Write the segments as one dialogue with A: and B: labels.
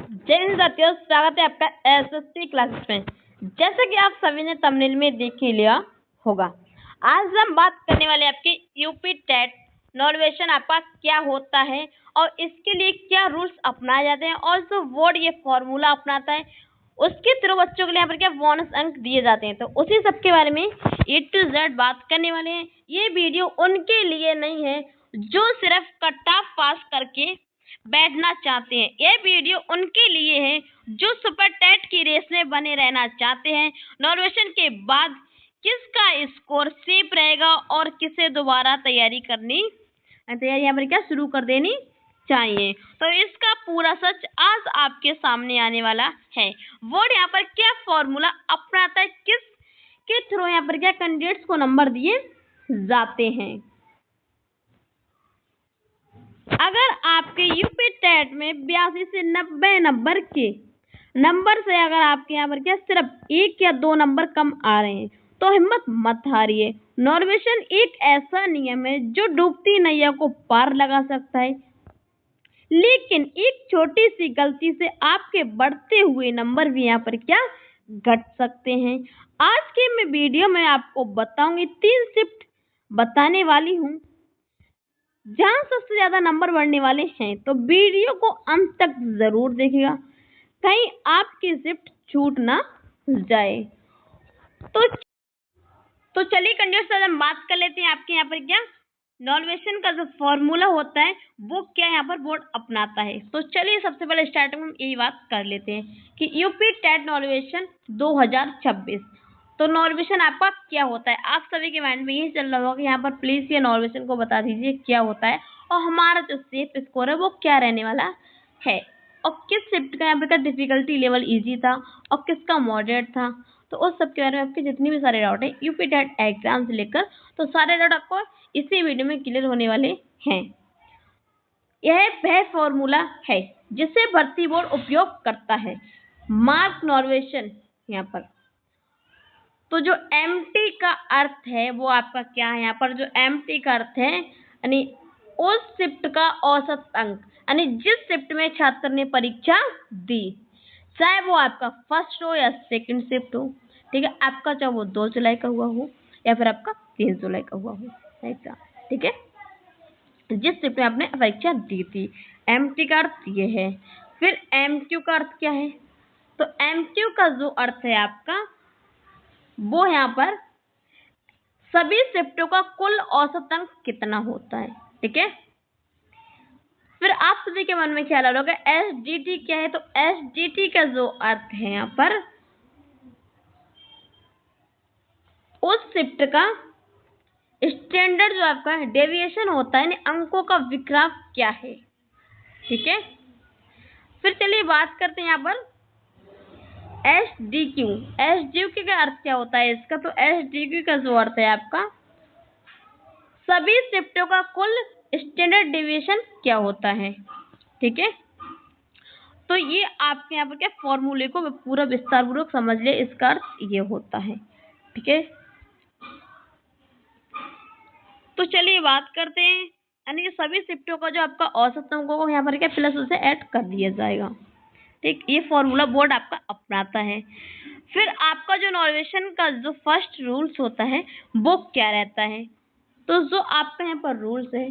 A: जय हिंद साथियों, स्वागत है आपका एसएससी क्लासेस में। जैसा कि आप सभी ने थंबनेल में देख ही लिया होगा, आज हम बात करने वाले आपके यूपी टेट नॉर्वेशन आपका क्या होता है और इसके लिए क्या रूल्स अपनाए जाते हैं और जो बोर्ड ये फॉर्मूला अपनाता है उसके थ्रू बच्चों के लिए यहाँ पर क्या बोनस अंक दिए जाते हैं। तो उसी सब के बारे में A to Z बात करने वाले हैं। ये वीडियो उनके लिए नहीं है जो सिर्फ कट ऑफ पास करके बैठना चाहते हैं, ये वीडियो उनके लिए है जो सुपर टेट की रेस में बने रहना चाहते हैं। नॉर्वेशन के बाद किसका स्कोर सेफ रहेगा और किसे दोबारा तैयारी यहाँ पर क्या शुरू कर देनी चाहिए, तो इसका पूरा सच आज आपके सामने आने वाला है। बोर्ड यहाँ पर क्या फॉर्मूला अपनाता है, किस के थ्रू यहाँ पर क्या कैंडिडेट्स को नंबर दिए जाते हैं। अगर आपके यूपी टेट में 82 से 90 नंबर के नंबर से अगर आपके यहाँ पर क्या सिर्फ 1 या 2 नंबर कम आ रहे हैं तो हिम्मत मत हारिए। नॉर्वेशन एक ऐसा नियम है जो डूबती नैया को पार लगा सकता है, लेकिन एक छोटी सी गलती से आपके बढ़ते हुए नंबर भी यहाँ पर क्या घट सकते हैं। आज के मैं वीडियो में आपको बताऊंगी 3 शिफ्ट बताने वाली हूँ जहाँ सबसे ज्यादा नंबर बढ़ने वाले हैं, तो वीडियो को अंत तक जरूर देखिएगा, कहीं आपकी शिफ्ट छूट ना जाए। तो चलिए कैंडिडेट्स से हम बात कर लेते हैं आपके यहाँ पर क्या नॉर्वेशन का जो फॉर्मूला होता है वो क्या यहाँ पर बोर्ड अपनाता है। तो चलिए सबसे पहले स्टार्टिंग में यही बात कर लेते हैं कि यूपी टेट नॉर्वेशन 2026। तो नॉर्वेशन आपका क्या होता है, आप सभी के माइंड में यही चल रहा होगा कि यहाँ पर प्लीज ये नॉर्वेशन को बता दीजिए क्या होता है और हमारा जो सेफ स्कोर है वो क्या रहने वाला है और किस शिफ्ट का यहाँ पर का डिफिकल्टी लेवल इजी था और किसका मॉडरेट था। तो उस सब के बारे में आपके जितने भी सारे डाउट है यूपी टेट एग्जाम से लेकर तो सारे डाउट आपको इसी वीडियो में क्लियर होने वाले हैं। यह वह फॉर्मूला है जिसे भर्ती बोर्ड उपयोग करता है। मार्क नॉर्वेशन यहाँ पर तो जो एमटी का अर्थ है वो आपका क्या है, यहाँ पर जो एमटी का अर्थ है यानी उस शिफ्ट का औसत अंक, यानी जिस शिफ्ट में छात्र ने परीक्षा दी, चाहे वो आपका फर्स्ट हो या सेकंड शिफ्ट हो, ठीक है, आपका चाहे वो 2 जुलाई का हुआ हो या फिर आपका 3 जुलाई का हुआ हो ऐसा, ठीक है, जिस शिफ्ट में आपने परीक्षा दी थी। एमटी का अर्थ ये है। फिर एमक्यू का अर्थ क्या है, तो एमक्यू का जो अर्थ है आपका वो यहाँ पर सभी शिफ्टों का कुल औसत अंक कितना होता है, ठीक है। फिर आप सभी के मन में ख्याल आ रहा होगा एसडीटी क्या है, तो एसडीटी का जो अर्थ है यहाँ पर उस शिफ्ट का स्टैंडर्ड जो आपका डेविएशन होता है, अंकों का विक्रम क्या है, ठीक है। फिर चलिए बात करते हैं यहाँ पर एसडीक्यू। एसडीक्यू का अर्थ क्या होता है इसका, तो एसडीक्यू का जो अर्थ है आपका सभी शिफ्टों का कुल स्टैंडर्ड डेविएशन क्या होता है, ठीक है। तो ये आपके यहाँ पर क्या फॉर्मूले को पूरा विस्तार पूर्वक समझ ले, इसका अर्थ ये होता है, ठीक है। तो चलिए बात करते हैं, यानी सभी शिफ्टों का जो आपका औसत अंकों को यहाँ पर क्या प्लस उसे ऐड कर दिया जाएगा, ठीक। ये फॉर्मूला बोर्ड आपका अपनाता है। फिर आपका जो नॉर्वेशन का जो फर्स्ट रूल्स होता है वो क्या रहता है, तो जो आपका यहाँ पर रूल्स है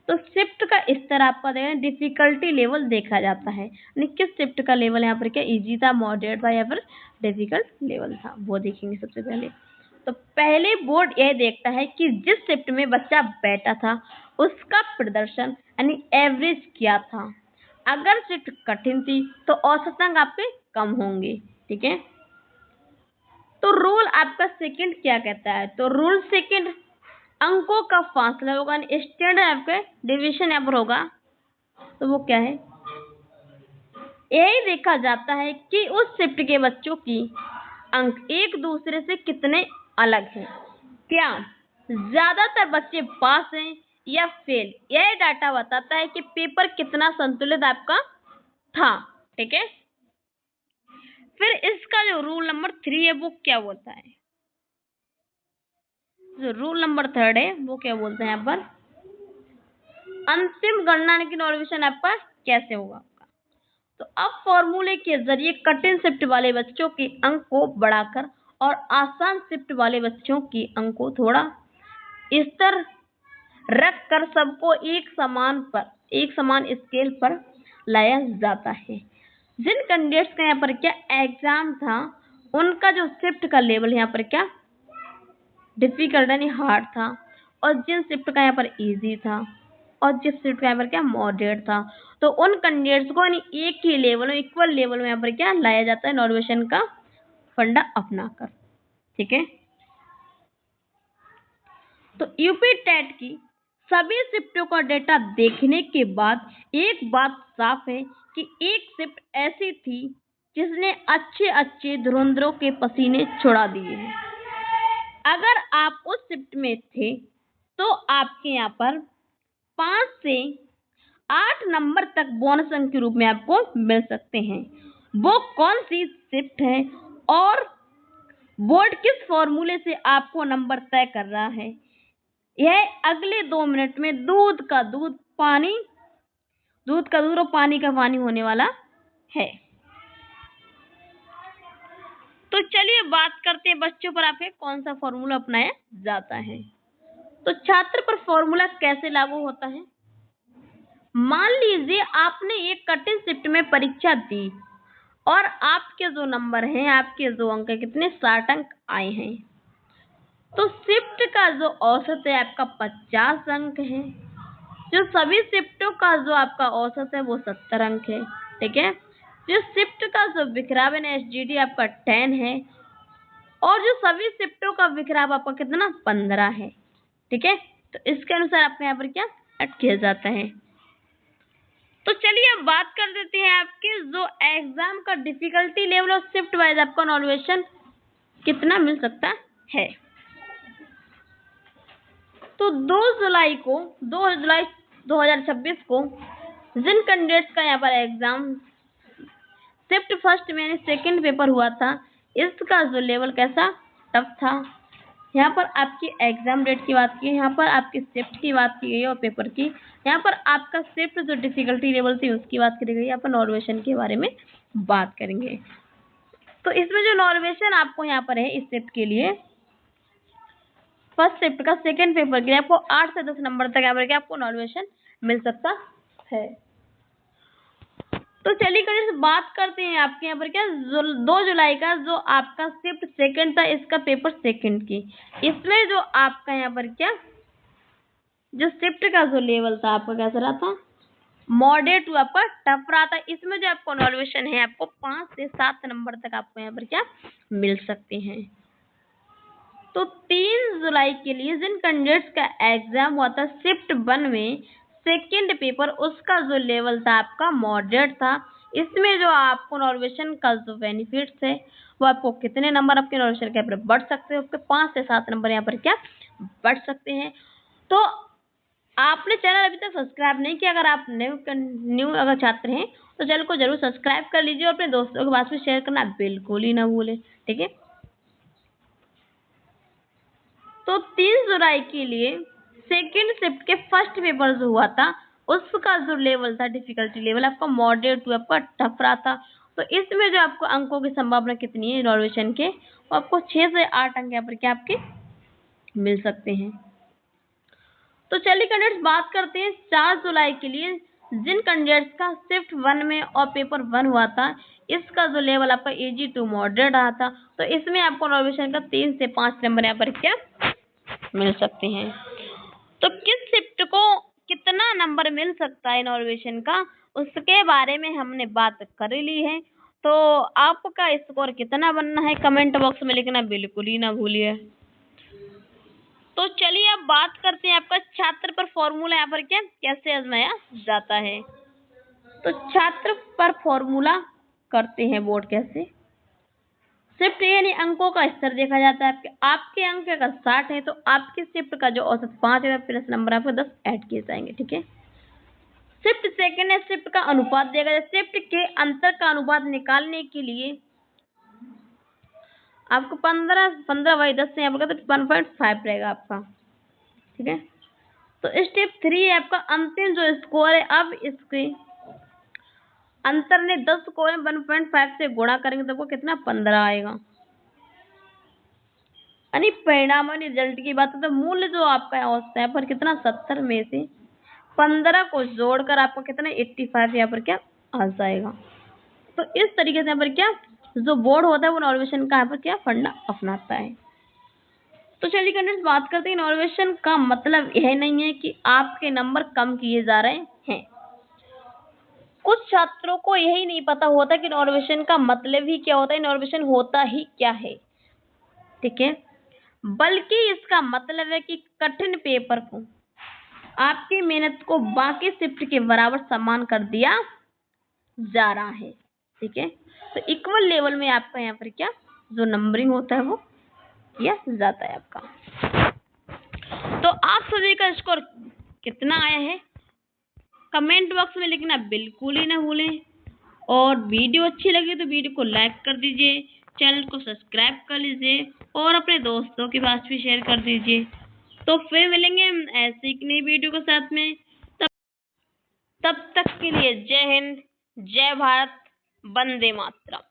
A: तो शिफ्ट का स्तर आपका देखा डिफिकल्टी लेवल देखा जाता है, यानी किस शिफ्ट का लेवल यहाँ पर क्या इजी था, मॉडरेट था या फिर डिफिकल्ट लेवल था, वो देखेंगे सबसे पहले। तो पहले बोर्ड यह देखता है कि जिस शिफ्ट में बच्चा बैठा था उसका प्रदर्शन यानी एवरेज क्या था। अगर शिफ्ट कठिन थी तो औसत अंक आपके कम होंगे, ठीक है। तो रूल आपका सेकंड क्या कहता है, तो रूल सेकंड अंकों का फासला होगा, स्टैंडर्ड आपका डिवीजन यहाँ पर होगा, तो वो क्या है, यही देखा जाता है कि उस शिफ्ट के बच्चों की अंक एक दूसरे से कितने अलग हैं, क्या ज्यादातर बच्चे पास हैं या फेल। यह डाटा बताता है कि पेपर कितना संतुलित आपका था, ठीक है। फिर इसका जो रूल नंबर 3 है वो क्या बोलता है, जो रूल नंबर 3 है वो क्या बोलते हैं यहाँ पर अंतिम गणना की नॉर्वेशन आपका कैसे होगा आपका, तो अब फॉर्मूले के जरिए कठिन शिफ्ट वाले बच्चों के अंक को बढ़ाकर और आसान शिफ्ट वाले बच्चों के अंक को थोड़ा स्तर रख कर सबको एक समान स्केल पर लाया जाता है। जिन कैंडिडेट्स का यहाँ पर क्या एग्जाम था, उनका जो शिफ्ट का लेवल यहाँ पर क्या डिफिकल्ट यानी हार्ड था, और जिन शिफ्ट का यहाँ पर इजी था, और जिस शिफ्ट का यहाँ पर क्या मॉडरेट था, तो उन कैंडिडेट्स को यानी एक ही लेवल में इक्वल लेवल में यहाँ पर क्या लाया जाता है इनोवेशन का फंडा अपनाकर। ठीक है, तो यूपी टेट की सभी शिफ्टों का डेटा देखने के बाद एक बात साफ है कि एक शिफ्ट ऐसी थी जिसने अच्छे अच्छे धुरंधरों के पसीने छुड़ा दिए हैं। अगर आप उस शिफ्ट में थे तो आपके यहाँ पर 5 से 8 नंबर तक बोनस अंक के रूप में आपको मिल सकते हैं। वो कौन सी शिफ्ट है और बोर्ड किस फॉर्मूले से आपको नंबर तय कर रहा है, यह अगले 2 मिनट में दूध का दूध और पानी का पानी होने वाला है। तो चलिए बात करते हैं बच्चों पर आपके कौन सा फॉर्मूला अपनाया जाता है। तो छात्र पर फॉर्मूला कैसे लागू होता है। मान लीजिए आपने एक कठिन शिफ्ट में परीक्षा दी और आपके जो नंबर हैं, आपके जो अंक है कितने 60 अंक आए हैं। तो शिफ्ट का जो औसत है आपका 50 अंक है। जो सभी शिफ्टों का जो आपका औसत है वो 70 अंक है। ठीक है, जो शिफ्ट का जो बिखराव है एसजीडी आपका 10 है, और जो सभी शिफ्टों का बिखराव आपका कितना 15 है। ठीक है, तो इसके अनुसार आपके यहाँ पर क्या ऐड किया जाता है। तो चलिए अब बात कर देते हैं आपके जो एग्जाम का डिफिकल्टी लेवल और शिफ्ट वाइज आपका नॉलेवेशन कितना मिल सकता है। तो 2 जुलाई 2026 को जिन कैंडिडेट्स का यहाँ पर एग्जाम शिफ्ट फर्स्ट में सेकंड पेपर हुआ था, इसका जो लेवल कैसा टफ था। यहाँ पर आपकी एग्जाम डेट की बात की, यहाँ पर आपकी शिफ्ट की बात की गई और पेपर की, यहाँ पर आपका शिफ्ट जो डिफिकल्टी लेवल थी उसकी बात करी गई। यहाँ पर नॉर्वेशन के बारे में बात करेंगे। तो इसमें जो नॉर्वेशन आपको यहाँ पर है इस शिफ्ट के लिए, फर्स्ट शिफ्ट का सेकंड पेपर के लिए आपको 8 से 10 नंबर तक यहाँ पर आपको नॉर्वेशन मिल सकता है। तो चलिए करिए बात करते हैं आपके यहाँ पर क्या 2 जुलाई का जो आपका शिफ्ट सेकंड था, इसका पेपर सेकंड की, इसमें जो आपका यहाँ पर क्या जो शिफ्ट का जो लेवल था आपका कैसा रहा था मॉडरेट टू आपका टफ रहा था। इसमें जो आपको नॉर्वेशन है आपको 5 से 7 नंबर तक आपको यहाँ पर क्या मिल सकते हैं। तो 3 जुलाई के लिए जिन कैंडिडेट्स का एग्जाम हुआ था शिफ्ट 1 में सेकंड पेपर, उसका जो लेवल था आपका मॉडरेट था। इसमें जो आपको नॉर्वेशन का जो बेनिफिट्स है वो आपको कितने नंबर आपके नॉर्वेशन के ऊपर बढ़ सकते हैं, उसके 5 से 7 नंबर यहाँ पर क्या बढ़ सकते हैं। तो आपने चैनल अभी तक सब्सक्राइब नहीं किया, अगर आप न्यू अगर छात्र हैं तो चैनल को जरूर सब्सक्राइब कर लीजिए और अपने दोस्तों के पास में शेयर करना बिल्कुल ही ना भूलें। ठीक है, तो 3 जुलाई के लिए सेकंड शिफ्ट के फर्स्ट पेपर जो हुआ था उसका जो लेवल था डिफिकल्टी लेवल आपका मॉडरेट टू आपका टफ रहा था। तो इसमें जो आपको अंकों की संभावना कितनी है नॉर्वेशन के, वो आपको 6 से 8 अंक यहाँ पर क्या आपके मिल सकते हैं। तो चलिए कैंडिडेट्स बात करते हैं 4 जुलाई के लिए जिन कैंडिडेट्स का शिफ्ट 1 में और पेपर 1 हुआ था, इसका जो लेवल आपका इजी टू मॉडरेट रहा था। तो इसमें आपको नॉर्वेशन का 3 से 5 नंबर यहाँ पर क्या मिल सकते हैं। तो किस शिफ्ट को कितना नंबर मिल सकता है नॉर्वेशन का, उसके बारे में हमने बात कर ली है। तो आपका स्कोर कितना बनना है कमेंट बॉक्स में लिखना बिल्कुल ही ना भूलिए। तो चलिए अब बात करते हैं आपका छात्र पर फॉर्मूला यहाँ पर क्या कैसे आजमाया जाता है। तो छात्र पर फॉर्मूला करते हैं बोर्ड कैसे। शिफ्ट यानी अंकों का स्तर देखा जाता है। आपके अंक अगर 60 है तो आपके शिफ्ट का जो औसत 5 है प्लस नंबर आपको 10 ऐड किए जाएंगे। ठीक है, शिफ्ट सेकंड है, शिफ्ट का अनुपात देखा जाए। शिफ्ट के अंतर का अनुपात निकालने के लिए आपको 15 बाई 10 से यहाँ पर तो 1.5 रहेगा आपका। ठीक है, तो स्टेप 3 है आपका अंतिम जो स्कोर है। अब इसके अंतर ने 10 को 1.5 से गुणा करेंगे तो आपको कितना 15 आएगा। यानी परिणाम और रिजल्ट की बात है तो मूल्य जो आपका यहाँ पर कितना 70 में से 15 को जोड़कर आपको कितना 85 यहाँ पर क्या आ जाएगा। तो इस तरीके से यहाँ पर क्या जो बोर्ड होता है वो इनोवेशन का यहाँ पर क्या फंडा अपनाता है। तो चलिए कंटेंट्स बात करते हैं। इनोवेशन का मतलब यह नहीं है कि आपके नंबर कम किए जा रहे हैं। कुछ छात्रों को यही नहीं पता होता कि इनोवेशन का मतलब ही क्या होता है, इनोवेशन होता ही क्या है, ठीक है। बल्कि इसका मतलब है कि कठिन पेपर को आपकी मेहनत को बाकी शिफ्ट के बराबर सम्मान कर दिया जा रहा है, ठीक है। तो इक्वल लेवल में आपका यहाँ पर क्या जो नंबरिंग होता है वो किया जाता है आपका। तो आप सभी का स्कोर कितना आया है कमेंट बॉक्स में लिखना बिल्कुल ही ना भूलें। और वीडियो अच्छी लगी तो वीडियो को लाइक कर दीजिए, चैनल को सब्सक्राइब कर लीजिए और अपने दोस्तों के पास भी शेयर कर दीजिए। तो फिर मिलेंगे हम ऐसे एक नई वीडियो के साथ में। तब तक के लिए जय हिंद, जय भारत, वंदे मातरम।